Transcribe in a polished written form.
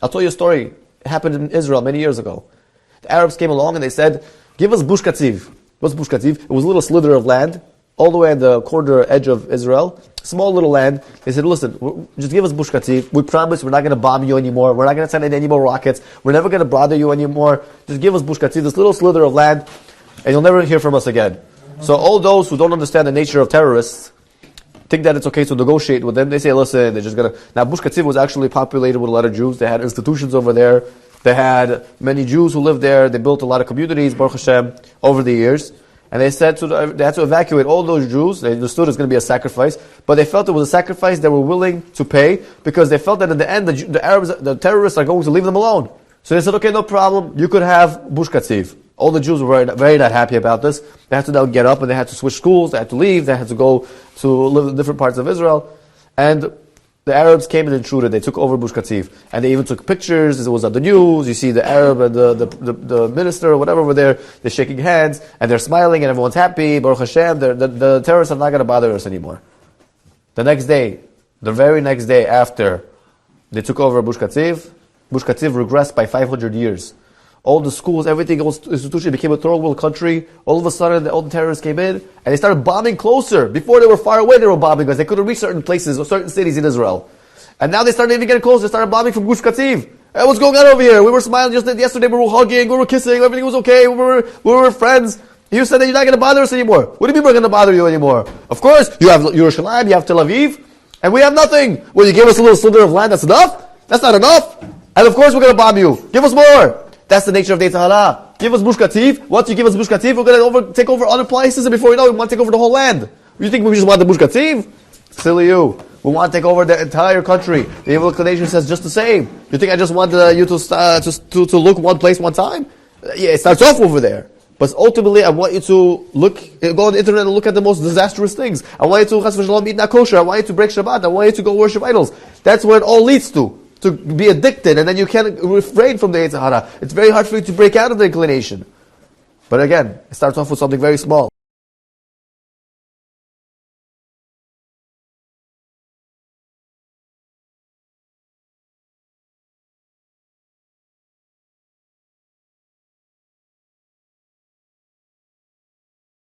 I'll tell you a story. It happened in Israel many years ago. The Arabs came along and they said, give us Bush Katziv. What's Bush Katziv? It was a little slither of land, all the way at the corner edge of Israel. Small little land. They said, listen, just give us Bush Katziv. We promise we're not going to bomb you anymore. We're not going to send in any more rockets. We're never going to bother you anymore. Just give us Bush Katziv, this little slither of land, and you'll never hear from us again. So all those who don't understand the nature of terrorists think that it's okay to negotiate with them. They say, listen, they're just going to... Now, Bush Katziv was actually populated with a lot of Jews. They had institutions over there. They had many Jews who lived there. They built a lot of communities, Baruch Hashem, over the years. And they said they had to evacuate all those Jews. They understood it was going to be a sacrifice, but they felt it was a sacrifice they were willing to pay because they felt that in the end the Arabs, the terrorists, are going to leave them alone. So they said, okay, no problem. You could have Bush Katziv. All the Jews were very, very not happy about this. They had to now get up and they had to switch schools. They had to leave. They had to go to live in different parts of Israel. And the Arabs came and intruded. They took over Bush Katziv. And they even took pictures. It was on the news. You see the Arab and the minister or whatever were there. They're shaking hands and they're smiling and everyone's happy. Baruch Hashem, the terrorists are not going to bother us anymore. The next day, the very next day after they took over Bush Katziv regressed by 500 years. All the schools, everything, all institution became a third world country. All of a sudden, all the terrorists came in, and they started bombing closer. Before they were far away, they were bombing because they couldn't reach certain places or certain cities in Israel. And now they started even getting closer. They started bombing from Gush Katziv. Hey, what's going on over here? We were smiling just yesterday. We were hugging. We were kissing. Everything was okay. We were friends. You said that you're not going to bother us anymore. What do you mean we're going to bother you anymore? Of course, you have Yerushalayim, you have Tel Aviv, and we have nothing. Well, you gave us a little slither of land. That's enough? That's not enough. And of course, we're going to bomb you. Give us more. That's the nature of the Yetzer Hara. Give us Bush Katziv. Once you give us Bush Katziv, we're going to take over other places, and before you know it, we want to take over the whole land. You think we just want the Bush Katziv? Silly you. We want to take over the entire country. The evil inclination says just the same. You think I just want you to look one place one time? Yeah, it starts off over there. But ultimately, I want you to go on the internet and look at the most disastrous things. I want you to chas v'shalom eat not kosher. I want you to break Shabbat. I want you to go worship idols. That's where it all leads to be addicted, and then you can't refrain from the Yetzer Hara. It's very hard for you to break out of the inclination. But again, it starts off with something very small.